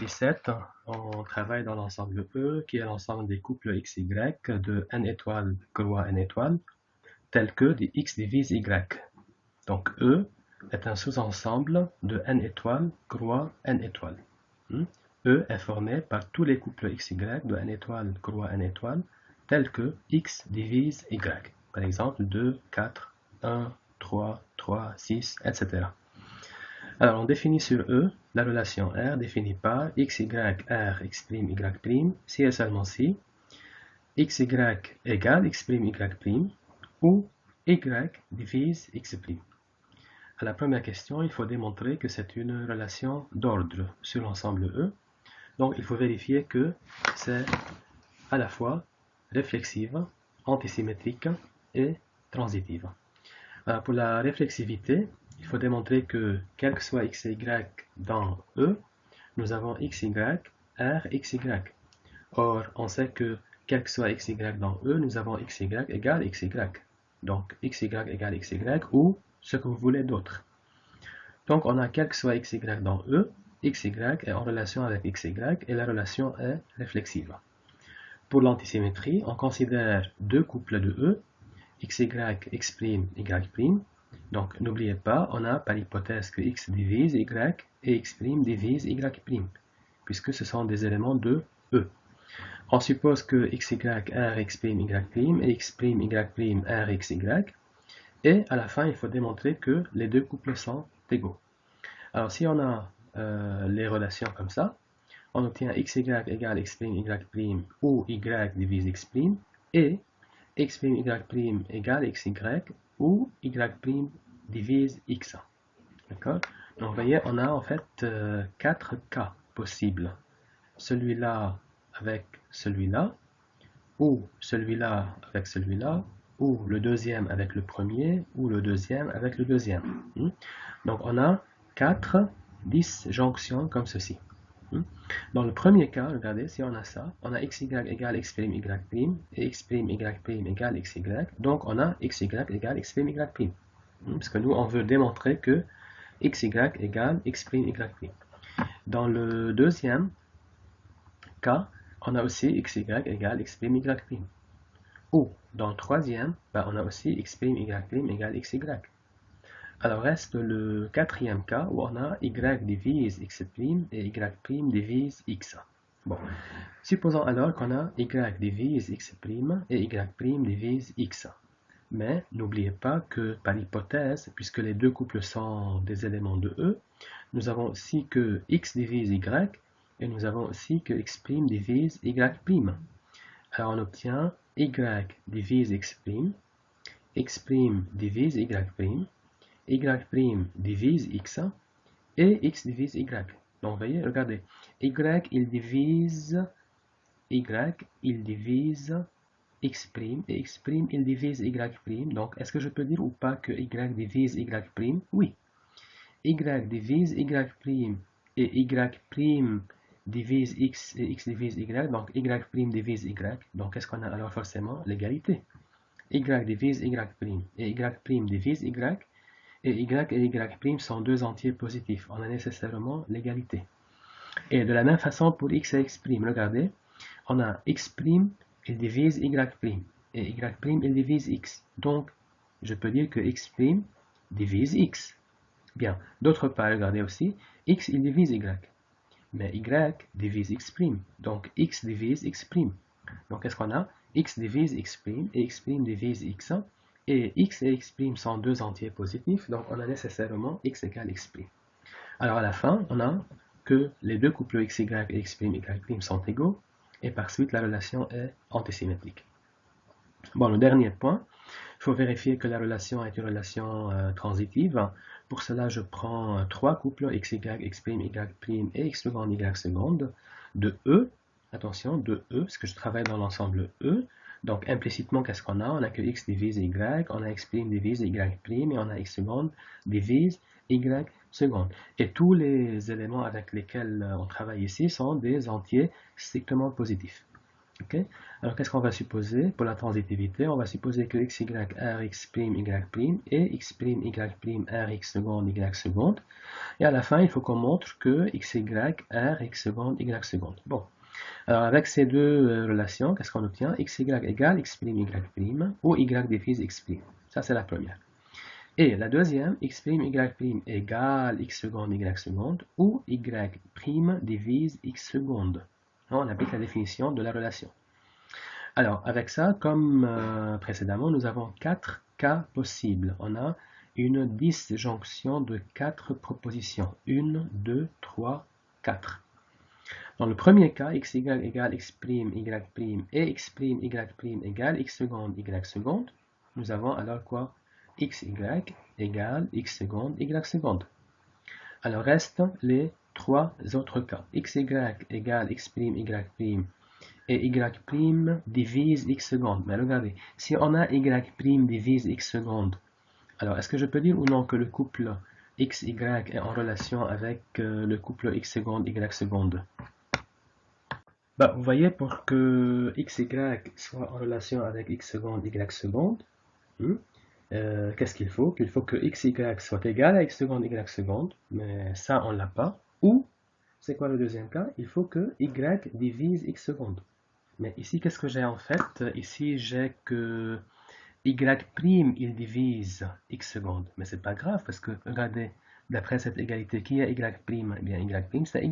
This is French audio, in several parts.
17, on travaille dans l'ensemble E, qui est l'ensemble des couples XY de n étoiles croix n étoiles, tels que des x divise y. Donc E est un sous-ensemble de n étoiles croix n étoiles. E est formé par tous les couples XY de n étoiles croix n étoiles, tels que x divise y. Par exemple 2, 4, 1, 3, 3, 6, etc. Alors, on définit sur E la relation R définie par x, y, R, x', y', si et seulement si x, y égale x', y', ou y divise x'. À la première question, il faut démontrer que c'est une relation d'ordre sur l'ensemble E. Donc, il faut vérifier que c'est à la fois réflexive, antisymétrique et transitive. Alors, pour la réflexivité, il faut démontrer que, quel que soit x et y dans E, nous avons x, y, r, x, y. Or, on sait que, quel que soit x, y dans E, nous avons x, y égale x, y. Donc, x, y égale x, y ou ce que vous voulez d'autre. Donc, on a quel que soit x, y dans E, x, y est en relation avec x, y et la relation est réflexive. Pour l'antisymétrie, on considère deux couples de E, x, x', y'. Donc, n'oubliez pas, on a par hypothèse que x divise y et x' divise y', puisque ce sont des éléments de E. On suppose que x, y, r, x', y' et x', y', r, x, y. Et à la fin, il faut démontrer que les deux couples sont égaux. Alors, si on a les relations comme ça, on obtient x, y égale x', y', ou y divise x' et x', y' égale xy ou y' divise x. D'accord? Donc, vous voyez, on a en fait 4 cas possibles. Celui-là avec celui-là, ou celui-là avec celui-là, ou le deuxième avec le premier, ou le deuxième avec le deuxième. Donc, on a 4 disjonctions comme ceci. Dans le premier cas, regardez, si on a ça, on a xy égale x', y', et x', y' égale xy, donc on a xy égale x', y'. Parce que nous, on veut démontrer que xy égale x', y'. Dans le deuxième cas, on a aussi xy égale x', y'. Ou, dans le troisième, on a aussi x', y' égale xy. Alors reste le quatrième cas où on a y divise x' et y' divise x. Bon, supposons alors qu'on a y divise x' et y' divise x. Mais n'oubliez pas que par hypothèse, puisque les deux couples sont des éléments de E, nous avons aussi que x divise y et nous avons aussi que x' divise y'. Alors on obtient y divise x', x' divise y', y' divise x et x divise y. Donc, vous voyez, regardez, y, il divise x' et x', il divise y'. Donc, est-ce que je peux dire ou pas que y divise y'? Oui. Y divise y' et y' divise x et x divise y. Donc, y' divise y. Donc, qu'est-ce qu'on a alors forcément? L'égalité. Y divise y' et y' divise y. Et y et y' sont deux entiers positifs. On a nécessairement l'égalité. Et de la même façon pour x et x', regardez, on a x', il divise y', et y', il divise x. Donc, je peux dire que x' divise x. Bien, d'autre part, regardez aussi, x, il divise y, mais y divise x', donc x divise x'. Donc, qu'est-ce qu'on a? X divise x' et x' divise x. Et x et x' sont deux entiers positifs, donc on a nécessairement x égale x'. Alors à la fin, on a que les deux couples xy et x', y' sont égaux, et par suite la relation est antisymétrique. Bon, le dernier point, il faut vérifier que la relation est une relation transitive. Pour cela, je prends trois couples xy, x', y' et x seconde, y seconde de E. Attention, de E, parce que je travaille dans l'ensemble E. Donc, implicitement, qu'est-ce qu'on a? On a que x divise y, on a x' divise y', et on a x seconde divise y seconde. Et tous les éléments avec lesquels on travaille ici sont des entiers strictement positifs. Ok. Alors, qu'est-ce qu'on va supposer pour la transitivité? On va supposer que x, y, r, x', y', et x', y', r, x seconde, y seconde. Et à la fin, il faut qu'on montre que x, y, r, x seconde, y seconde. Bon. Alors, avec ces deux relations, qu'est-ce qu'on obtient? X, y égale x', y', ou y divise x'. Ça, c'est la première. Et la deuxième, x', y' égale x seconde, y seconde, ou y' divise x seconde. On applique la définition de la relation. Alors, avec ça, comme précédemment, nous avons 4 cas possibles. On a une disjonction de 4 propositions. 1, 2, 3, 4. Dans le premier cas, x, y égale x', y' et x', y' égale x seconde, y seconde, nous avons alors quoi? X, y égale x seconde, y seconde. Alors restent les trois autres cas. X, y égale x', y' et y' divise x seconde. Mais regardez, si on a y' divise x seconde, alors est-ce que je peux dire ou non que le couple x, y est en relation avec le couple x seconde, y seconde? Bah, vous voyez, pour que x, y soit en relation avec x seconde, y seconde, qu'est-ce qu'il faut? Qu'il faut que x, y soit égal à x seconde, y seconde, mais ça, on l'a pas. Ou, c'est quoi le deuxième cas? Il faut que y divise x seconde. Mais ici, qu'est-ce que j'ai en fait? Ici, j'ai que y', il divise x seconde. Mais c'est pas grave, parce que, regardez, d'après cette égalité, qui est y'? Eh bien, y', c'est y.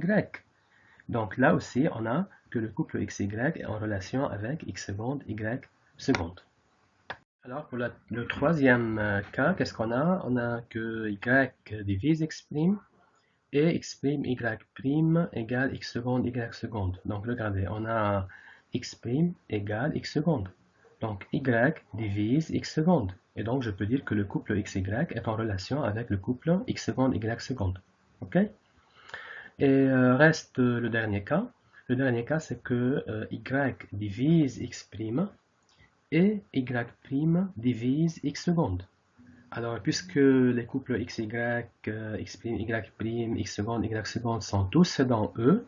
Donc là aussi, on a que le couple x, y est en relation avec x seconde, y seconde. Alors, pour le troisième cas, qu'est-ce qu'on a? On a que y divise x' et x', y' égale x seconde, y seconde. Donc, regardez, on a x' égale x seconde. Donc, y divise x seconde. Et donc, je peux dire que le couple x, y est en relation avec le couple x seconde, y seconde. OK? Et reste le dernier cas. Le dernier cas, c'est que y divise x' et y' divise x seconde. Alors, puisque les couples x, y, x', y', x seconde, y seconde sont tous dans E,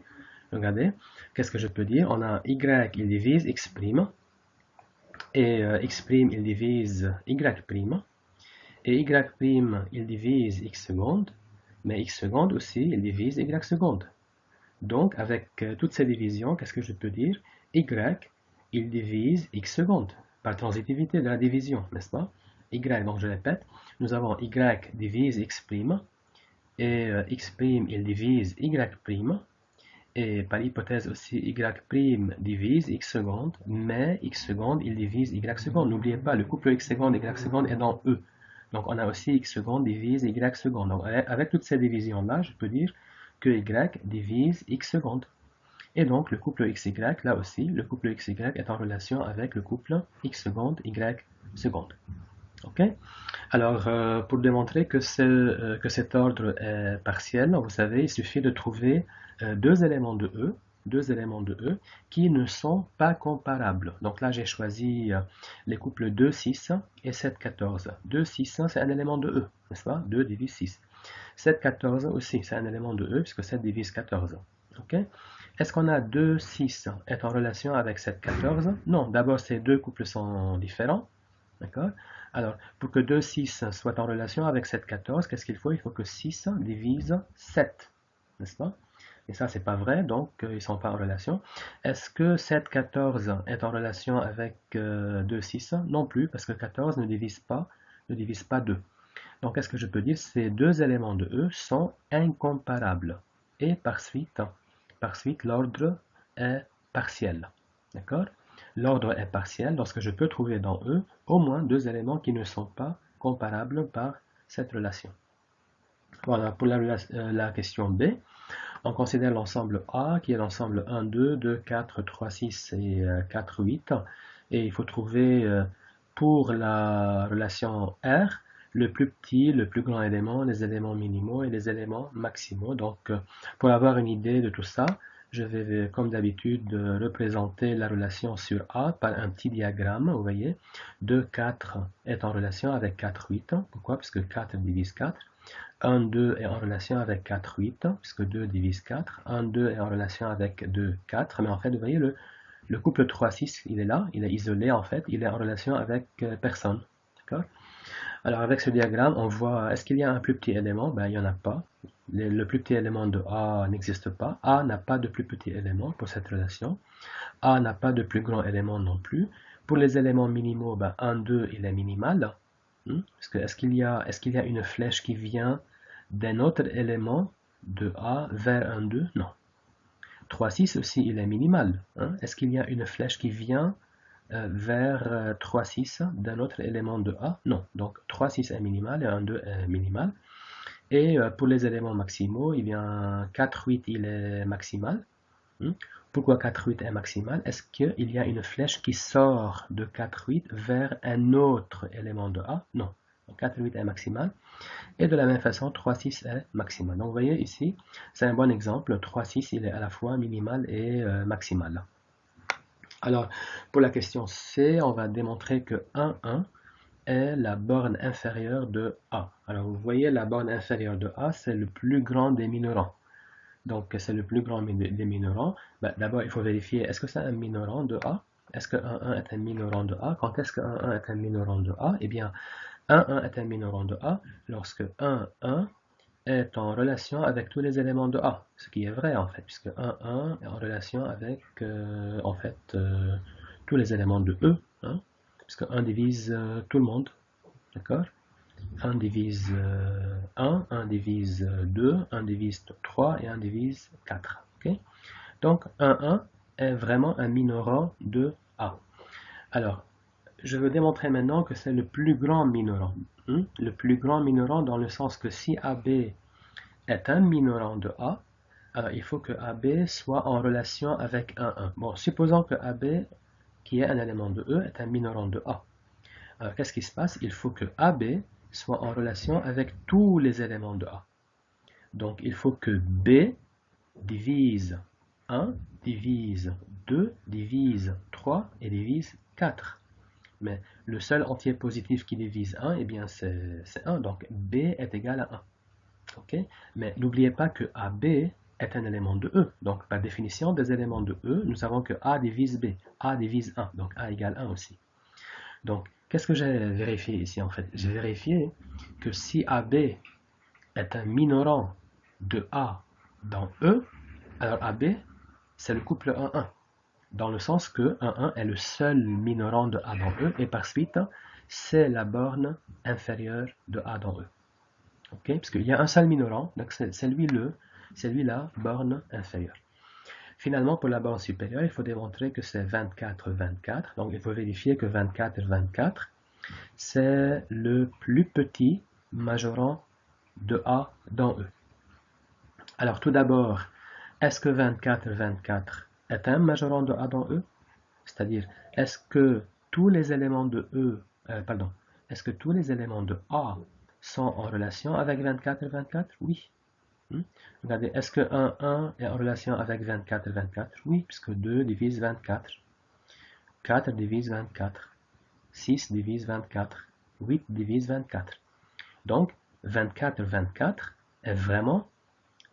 regardez, qu'est-ce que je peux dire? On a y, il divise x', et x', il divise y', et y', il divise x seconde, mais x seconde aussi, il divise y seconde. Donc, avec toutes ces divisions, qu'est-ce que je peux dire? Y, il divise x seconde, par transitivité de la division, n'est-ce pas? Y, donc je répète, nous avons y divise x', et x', il divise y', et par hypothèse aussi, y' divise x seconde, mais x seconde, il divise y seconde. N'oubliez pas, le couple x seconde, y seconde est dans E. Donc on a aussi x seconde divise y seconde. Donc avec toutes ces divisions-là, je peux dire que y divise x seconde. Et donc le couple xy, là aussi, le couple xy est en relation avec le couple x seconde, y seconde. Ok? Alors, pour démontrer que cet ordre est partiel, vous savez, il suffit de trouver deux éléments de E qui ne sont pas comparables. Donc là, j'ai choisi les couples 2, 6 et 7, 14. 2, 6, c'est un élément de E, n'est-ce pas? 2 divise 6. 7, 14 aussi, c'est un élément de E, puisque 7 divise 14. Ok? Est-ce qu'on a 2, 6 est en relation avec 7, 14? Non, d'abord, ces deux couples sont différents. D'accord? Alors, pour que 2, 6 soit en relation avec 7, 14, qu'est-ce qu'il faut? Il faut que 6 divise 7, n'est-ce pas? Et ça, c'est pas vrai, donc ils ne sont pas en relation. Est-ce que 7, 14 est en relation avec 2, 6? Non plus, parce que 14 ne divise pas 2. Donc, qu'est-ce que je peux dire? Ces deux éléments de E sont incomparables. Et par suite, l'ordre est partiel. D'accord? L'ordre est partiel lorsque je peux trouver dans E au moins deux éléments qui ne sont pas comparables par cette relation. Voilà pour la question B. On considère l'ensemble A qui est l'ensemble 1, 2, 2, 4, 3, 6 et 4, 8. Et il faut trouver pour la relation R le plus petit, le plus grand élément, les éléments minimaux et les éléments maximaux. Donc, pour avoir une idée de tout ça, je vais, comme d'habitude, représenter la relation sur A par un petit diagramme. Vous voyez, 2, 4 est en relation avec 4, 8. Pourquoi? Parce que 4 divise 4. 1, 2 est en relation avec 4, 8, puisque 2 divise 4. 1, 2 est en relation avec 2, 4. Mais en fait, vous voyez, Le couple 3-6, il est là, il est isolé en fait, il est en relation avec personne. D'accord? Alors avec ce diagramme, on voit, est-ce qu'il y a un plus petit élément? Ben, il n'y en a pas. Le plus petit élément de A n'existe pas. A n'a pas de plus petit élément pour cette relation. A n'a pas de plus grand élément non plus. Pour les éléments minimaux, ben, 1, 2, il est minimal. Parce que est-ce qu'il y a une flèche qui vient d'un autre élément de A vers 1, 2? Non. 3, 6 aussi, il est minimal. Est-ce qu'il y a une flèche qui vient vers 3, 6 d'un autre élément de A? Non. Donc 3, 6 est minimal et 1, 2 est minimal. Et pour les éléments maximaux, eh bien 4, 8, il est maximal. Pourquoi 4, 8 est maximal? Est-ce qu'il y a une flèche qui sort de 4, 8 vers un autre élément de A? Non. Donc 4, 8 est maximal. Et de la même façon, 3, 6 est maximal. Donc vous voyez ici, c'est un bon exemple. 3, 6, il est à la fois minimal et maximal. Alors, pour la question C, on va démontrer que 1, 1 est la borne inférieure de A. Alors vous voyez, la borne inférieure de A, c'est le plus grand des minorants. Donc c'est le plus grand des minorants. Ben, d'abord, il faut vérifier, est-ce que c'est un minorant de A? Est-ce que 1, 1 est un minorant de A? Quand est-ce que 1, 1 est un minorant de A? Eh bien, 1, 1 est un minorant de A lorsque 1, 1 est en relation avec tous les éléments de A. Ce qui est vrai en fait, puisque 1, 1 est en relation avec tous les éléments de E. Puisque 1 divise tout le monde. D'accord? 1 divise 1, 1 divise 2, 1 divise 3 et 1 divise 4. Okay? Donc 1, 1 est vraiment un minorant de A. Alors, je veux démontrer maintenant que c'est le plus grand minorant. Le plus grand minorant dans le sens que si AB est un minorant de A, alors il faut que AB soit en relation avec 1, 1. Bon, supposons que AB, qui est un élément de E, est un minorant de A. Alors, qu'est-ce qui se passe? Il faut que AB soit en relation avec tous les éléments de A. Donc, il faut que B divise 1, divise 2, divise 3 et divise 4. Mais le seul entier positif qui divise 1, eh bien c'est 1. Donc, B est égal à 1. Okay? Mais n'oubliez pas que AB est un élément de E. Donc, par définition des éléments de E, nous savons que A divise B. A divise 1. Donc, A égale 1 aussi. Donc, qu'est-ce que j'ai vérifié ici en fait? J'ai vérifié que si AB est un minorant de A dans E, alors AB, c'est le couple 1-1. Dans le sens que 1-1 est le seul minorant de A dans E, et par suite, c'est la borne inférieure de A dans E. Okay? Parce qu'il y a un seul minorant, donc c'est lui-là, borne inférieure. Finalement, pour la borne supérieure, il faut démontrer que c'est 24, 24. Donc, il faut vérifier que 24, 24, c'est le plus petit majorant de A dans E. Alors, tout d'abord, est-ce que 24, 24 est un majorant de A dans E? C'est-à-dire, est-ce que tous les éléments de est-ce que tous les éléments de A sont en relation avec 24, 24? Oui. Regardez, est-ce que 1, 1 est en relation avec 24, 24? Oui, puisque 2 divise 24. 4 divise 24. 6 divise 24. 8 divise 24. Donc, 24, 24 est vraiment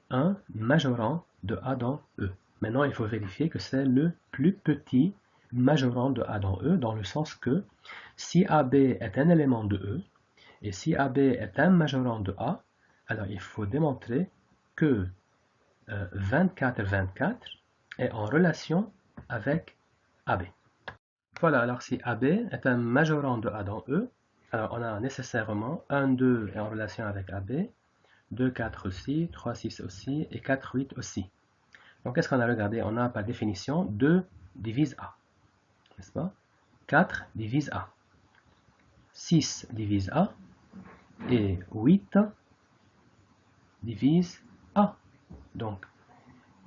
un majorant de A dans E. Maintenant, il faut vérifier que c'est le plus petit majorant de A dans E, dans le sens que si AB est un élément de E, et si AB est un majorant de A, alors il faut démontrer que 24, 24 est en relation avec AB. Voilà, alors si AB est un majorant de A dans E, alors on a nécessairement 1, 2 est en relation avec AB, 2, 4 aussi, 3, 6 aussi, et 4, 8 aussi. Donc qu'est-ce qu'on a regardé? On a par définition 2 divise A, n'est-ce pas? 4 divise A, 6 divise A, et 8 divise A. Donc,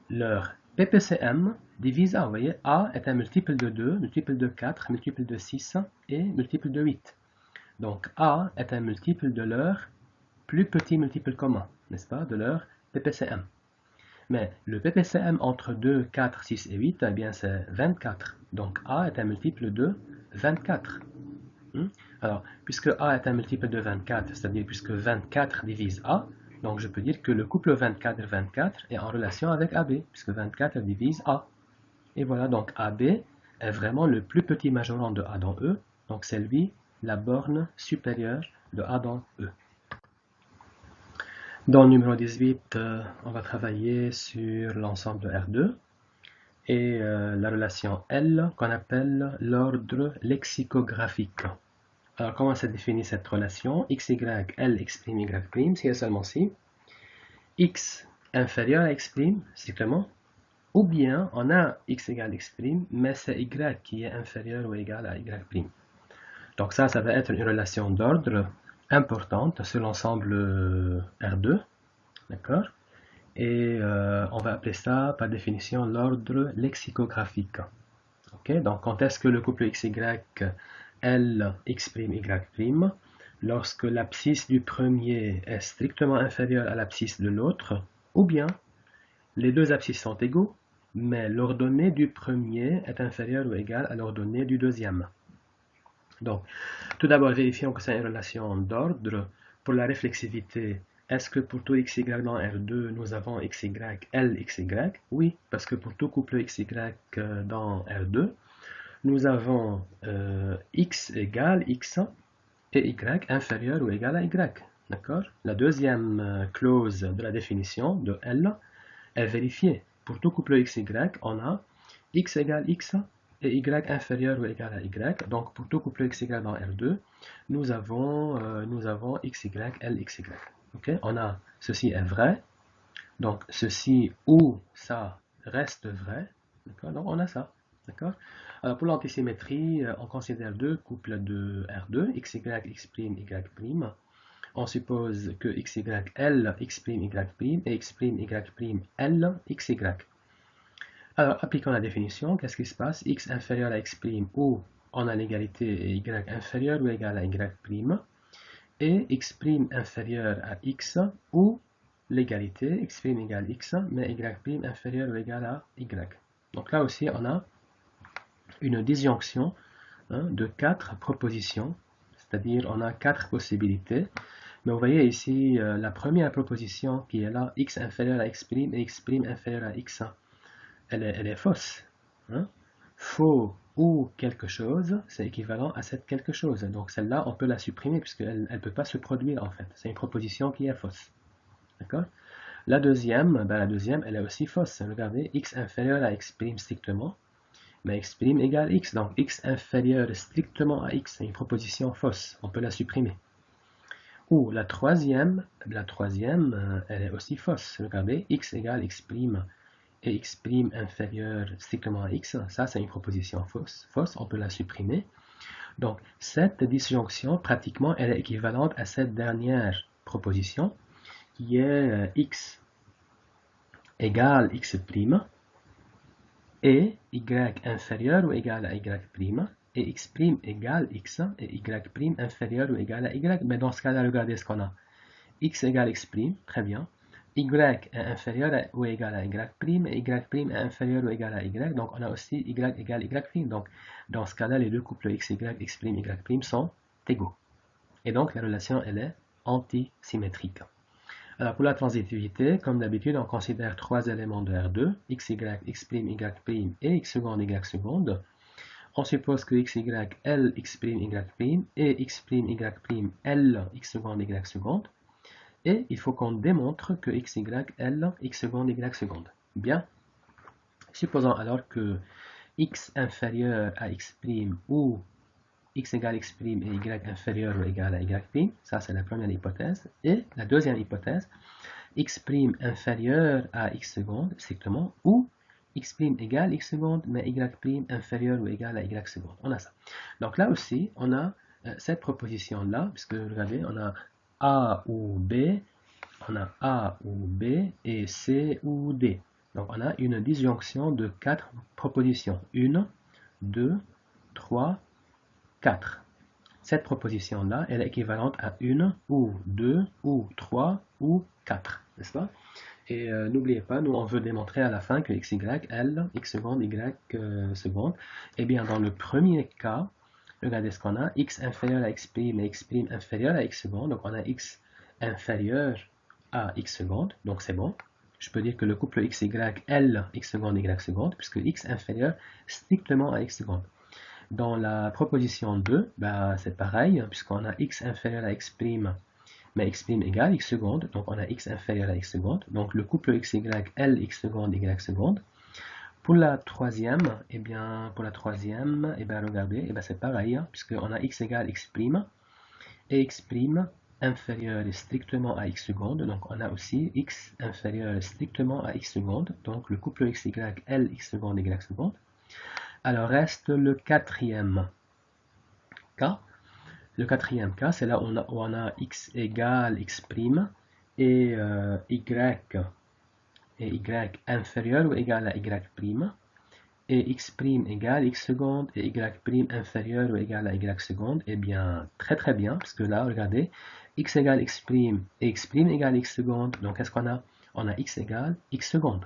leur PPCM divise A. Vous voyez, A est un multiple de 2, multiple de 4, multiple de 6 et multiple de 8. Donc, A est un multiple de leur plus petit multiple commun, n'est-ce pas, de leur PPCM. Mais le PPCM entre 2, 4, 6 et 8, eh bien, c'est 24. Donc, A est un multiple de 24. Alors, puisque A est un multiple de 24, c'est-à-dire puisque 24 divise A, donc je peux dire que le couple 24-24 est en relation avec AB, puisque 24 divise A. Et voilà, donc AB est vraiment le plus petit majorant de A dans E, donc c'est lui la borne supérieure de A dans E. Dans le numéro 18, on va travailler sur l'ensemble de R2 et la relation L qu'on appelle l'ordre lexicographique. Alors comment se définit cette relation? X, Y, L exprime Y', s'il y a seulement si. X inférieur à X', strictement. Ou bien on a X égale X', mais c'est Y qui est inférieur ou égal à Y'. Donc ça va être une relation d'ordre importante sur l'ensemble R2. D'accord? Et on va appeler ça par définition l'ordre lexicographique. Okay? Donc quand est-ce que le couple XY L X', Y'? Lorsque l'abscisse du premier est strictement inférieure à l'abscisse de l'autre, ou bien les deux abscisses sont égaux, mais l'ordonnée du premier est inférieure ou égale à l'ordonnée du deuxième. Donc, tout d'abord, vérifions que c'est une relation d'ordre. Pour la réflexivité, est-ce que pour tout xy dans R2, nous avons xy, L, xy? Oui, parce que pour tout couple xy dans R2, nous avons x égale x et y inférieur ou égal à y. D'accord? La deuxième clause de la définition de L est vérifiée. Pour tout couple xy, on a x égale x et y inférieur ou égal à y. Donc pour tout couple xy dans R2, nous avons xy, L, xy. Okay? On a ceci est vrai, donc ceci ou ça reste vrai. Donc on a ça. Pour l'antisymétrie, on considère deux couples de R2, xy, x', y'. On suppose que xy, L, x', y' et x', y', L, xy. Alors, appliquons la définition. Qu'est-ce qui se passe? X inférieur à x' où on a l'égalité et y inférieur ou égal à y', et x' inférieur à x où l'égalité, x' égale x, mais y' inférieur ou égal à y. Donc là aussi, on a une disjonction de 4 propositions, c'est-à-dire on a 4 possibilités. Mais vous voyez ici la première proposition qui est là, x inférieur à x' et x' inférieur à x, elle est fausse. Faux ou quelque chose, c'est équivalent à cette quelque chose. Donc celle-là, on peut la supprimer puisqu'elle ne peut pas se produire en fait. C'est une proposition qui est fausse. D'accord? La deuxième, elle est aussi fausse. Regardez, x inférieur à x' strictement, mais x' égale x. Donc x inférieur strictement à x, c'est une proposition fausse. On peut la supprimer. Ou la troisième, elle est aussi fausse. Regardez, x égale x' et x' inférieur strictement à x, ça c'est une proposition fausse, on peut la supprimer. Donc cette disjonction, pratiquement, elle est équivalente à cette dernière proposition, qui est x égale x' et y inférieur ou égal à y', et x' égale x et y' inférieur ou égal à y. Mais dans ce cas-là, regardez ce qu'on a. X égale x', très bien. Y est inférieur ou égal à y', et y' est inférieur ou égal à y, donc on a aussi y égale y'. Donc dans ce cas-là, les deux couples xy, x', y' sont égaux. Et donc la relation, elle est antisymétrique. Alors pour la transitivité, comme d'habitude, on considère trois éléments de R2, xy, x', y' et x seconde, y seconde. On suppose que xy, L, x', y' et x', y', L, x seconde, y seconde. Et il faut qu'on démontre que xy, L, x seconde, y seconde. Bien. Supposons alors que x inférieur à x' ou x égale x' et y inférieur ou égal à y', ça c'est la première hypothèse. Et la deuxième hypothèse, x' inférieur à x seconde, strictement, ou x' égale x seconde, mais y' inférieur ou égal à y seconde. On a ça. Donc là aussi, on a cette proposition-là, puisque regardez, on a A ou B, on a A ou B et C ou D. Donc on a une disjonction de 4 propositions. 1, 2, 3, 4. Cette proposition-là, elle est équivalente à 1 ou 2 ou 3 ou 4, n'est-ce pas? Et n'oubliez pas, nous on veut démontrer à la fin que xy, L, x seconde, y seconde. Eh bien dans le premier cas, regardez ce qu'on a, x inférieur à x' et x' inférieur à x seconde, donc on a x inférieur à x seconde, donc c'est bon. je peux dire que le couple XY, L, X seconde, Y seconde, puisque X inférieur strictement à X seconde. Dans la proposition 2, bah, c'est pareil, puisqu'on a X inférieur à X', mais X' égale X seconde, donc on a X inférieur à X seconde, donc le couple XY, L, X seconde, Y seconde. Pour la troisième, regardez, c'est pareil, hein, puisqu'on a X égale X', et X' inférieur strictement à X seconde, donc on a aussi X inférieur strictement à X seconde, donc le couple XY, L, X seconde, Y seconde. Alors reste le quatrième cas. Le quatrième cas, c'est là où on a X égale X' et Y inférieur ou égal à Y', et X' égale X seconde et Y' inférieur ou égal à Y seconde. Eh bien, très très bien, parce que là, regardez, X égale X' et X' égale X seconde. Donc, qu'est-ce qu'on a? On a X égale X seconde.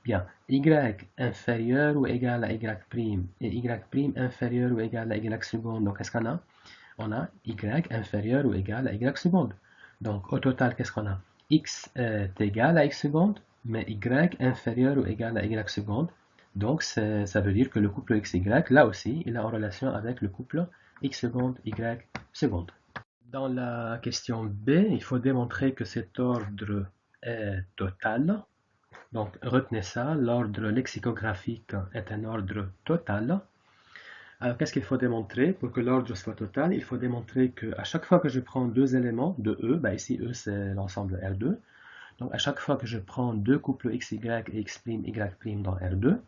Bien, Y inférieur ou égal à Y' et Y' inférieur ou égal à Y seconde. Donc, qu'est-ce qu'on a? On a Y inférieur ou égal à Y seconde. Donc, au total, qu'est-ce qu'on a? X est égal à X seconde, mais Y inférieur ou égal à Y seconde. Donc, ça veut dire que le couple XY, là aussi, il est en relation avec le couple X seconde, Y seconde. Dans la question B, il faut démontrer que cet ordre est total. Donc, retenez ça, l'ordre lexicographique est un ordre total. Alors, qu'est-ce qu'il faut démontrer pour que l'ordre soit total? Il faut démontrer qu'à chaque fois que je prends deux éléments de E, ici E c'est l'ensemble R2, donc à chaque fois que je prends deux couples XY et X', Y' dans R2,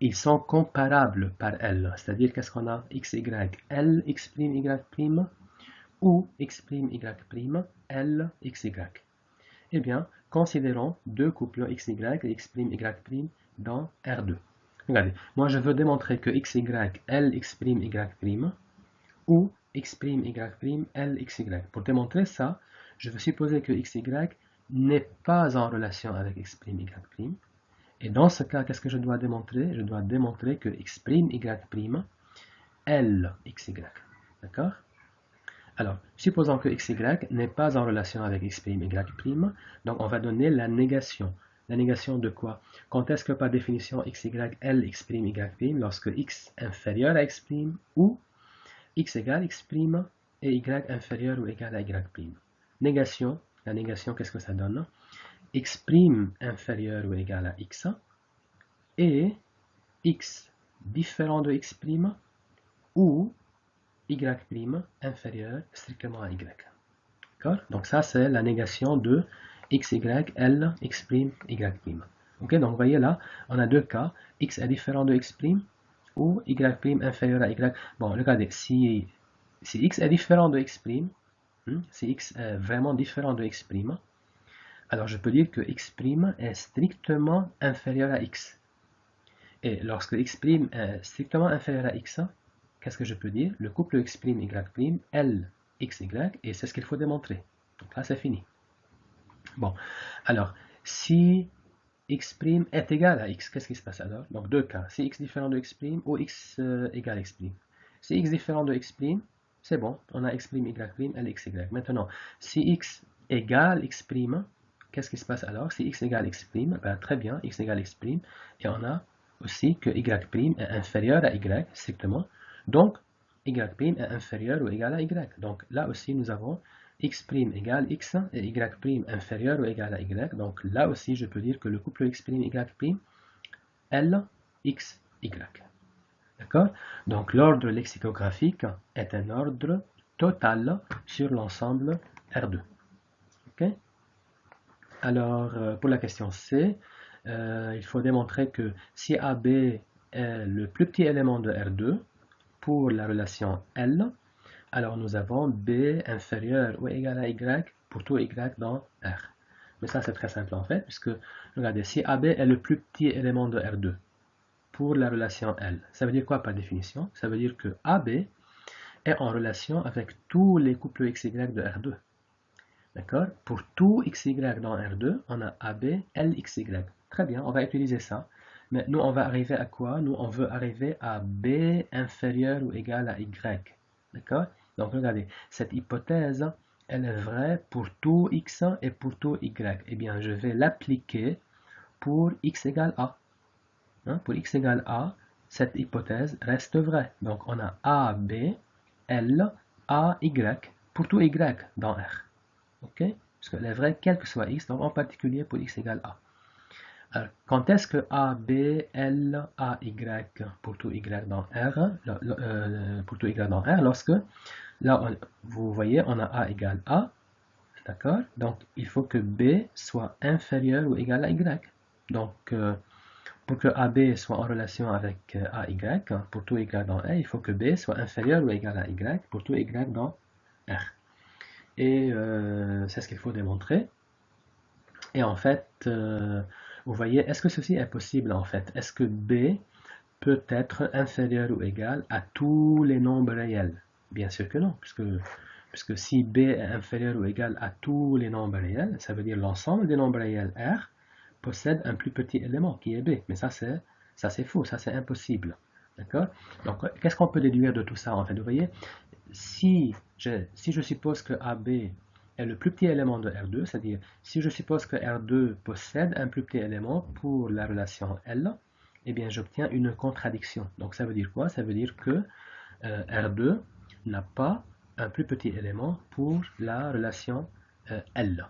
ils sont comparables par L. C'est-à-dire qu'est-ce qu'on a? XY, L, X', Y' ou X', Y', L, XY. Eh bien, considérons deux couples XY et X', Y' dans R2. Regardez, moi je veux démontrer que XY, L, X', Y' ou X', Y', L, XY. Pour démontrer ça, je veux supposer que XY n'est pas en relation avec X', Y'. Et dans ce cas, qu'est-ce que je dois démontrer? Je dois démontrer que X', Y', L, XY. D'accord? Alors, supposons que XY n'est pas en relation avec X', Y', donc on va donner la négation. La négation de quoi? Quand est-ce que par définition XY, L, X', Y', lorsque X inférieur à X', ou X égale X' et Y inférieur ou égal à Y'. Négation, la négation, qu'est-ce que ça donne? X' inférieur ou égal à X et X différent de X' ou Y' inférieur strictement à Y. D'accord? Donc ça, c'est la négation de XY, L, X', Y'. Ok, donc vous voyez là, on a deux cas. X est différent de X' ou Y' inférieur à Y. Bon, regardez, si X est différent de X', si X est vraiment différent de X', alors je peux dire que X' est strictement inférieur à X. Et lorsque X' est strictement inférieur à X, qu'est-ce que je peux dire? Le couple X', Y', L, XY, et c'est ce qu'il faut démontrer. Donc là, c'est fini. Bon, alors, si X' est égal à X, qu'est-ce qui se passe alors? Donc, deux cas. Si X différent de X' ou X égale X'. Si X différent de X', c'est bon, on a X', Y', L, XY. Maintenant, si X égale X', qu'est-ce qui se passe alors? Si X égale X', très bien, X égale X', et on a aussi que Y' est inférieur à Y, strictement. Donc, Y' est inférieur ou égal à Y. Donc, là aussi, nous avons X' égale X et Y' inférieur ou égal à Y. Donc, là aussi, je peux dire que le couple X', Y', L, X, Y. D'accord? Donc, l'ordre lexicographique est un ordre total sur l'ensemble R2. Ok? Alors, pour la question C, il faut démontrer que si AB est le plus petit élément de R2, pour la relation L, alors nous avons B inférieur ou égal à Y pour tout Y dans R. Mais ça, c'est très simple en fait, puisque, regardez, si AB est le plus petit élément de R2 pour la relation L, ça veut dire quoi par définition? Ça veut dire que AB est en relation avec tous les couples XY de R2. D'accord? Pour tout XY dans R2, on a AB, LXY. Très bien, on va utiliser ça. Mais nous, on va arriver à quoi? Nous, on veut arriver à B inférieur ou égal à Y. D'accord? Donc, regardez, cette hypothèse elle est vraie pour tout x et pour tout y. Eh bien, je vais l'appliquer pour x égale a. Pour x égale a, cette hypothèse reste vraie. Donc, on a a, b, l, a, y, pour tout y dans R. OK? Parce qu'elle est vraie quel que soit x, donc en particulier pour x égale a. Alors, quand est-ce que A, B, L, A, Y pour tout Y dans R, pour tout Y dans R, lorsque, là, vous voyez, on a A égale A, d'accord? Donc, il faut que B soit inférieur ou égal à Y. Donc, pour que AB soit en relation avec AY, pour tout Y dans R, il faut que B soit inférieur ou égal à Y pour tout Y dans R. Et c'est ce qu'il faut démontrer. Et en fait, vous voyez, est-ce que ceci est possible en fait? Est-ce que B peut être inférieur ou égal à tous les nombres réels? Bien sûr que non, puisque si B est inférieur ou égal à tous les nombres réels, ça veut dire l'ensemble des nombres réels R possède un plus petit élément qui est B. Mais ça c'est faux, ça c'est impossible. D'accord? Donc, qu'est-ce qu'on peut déduire de tout ça en fait? Vous voyez, si je suppose que AB est le plus petit élément de R2, c'est-à-dire si je suppose que R2 possède un plus petit élément pour la relation L, eh bien j'obtiens une contradiction. Donc ça veut dire quoi? Ça veut dire que R2 n'a pas un plus petit élément pour la relation L.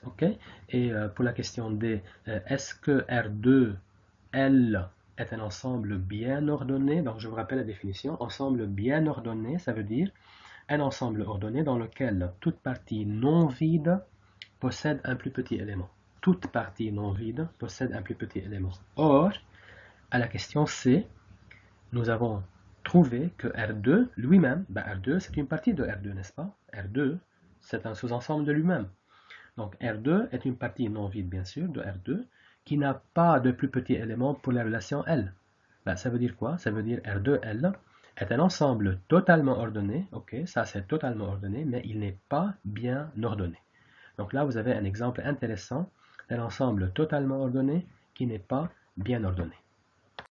Ok? Et pour la question D, est-ce que R2, L est un ensemble bien ordonné? Donc je vous rappelle la définition. Ensemble bien ordonné, ça veut dire un ensemble ordonné dans lequel toute partie non vide possède un plus petit élément. Toute partie non vide possède un plus petit élément. Or, à la question C, nous avons trouvé que R2 lui-même, R2 c'est une partie de R2, n'est-ce pas? R2 c'est un sous-ensemble de lui-même. Donc R2 est une partie non vide bien sûr de R2 qui n'a pas de plus petit élément pour la relation L. Ça veut dire quoi? Ça veut dire R2L est un ensemble totalement ordonné, ok, ça c'est totalement ordonné, mais il n'est pas bien ordonné. Donc là, vous avez un exemple intéressant d'un ensemble totalement ordonné qui n'est pas bien ordonné.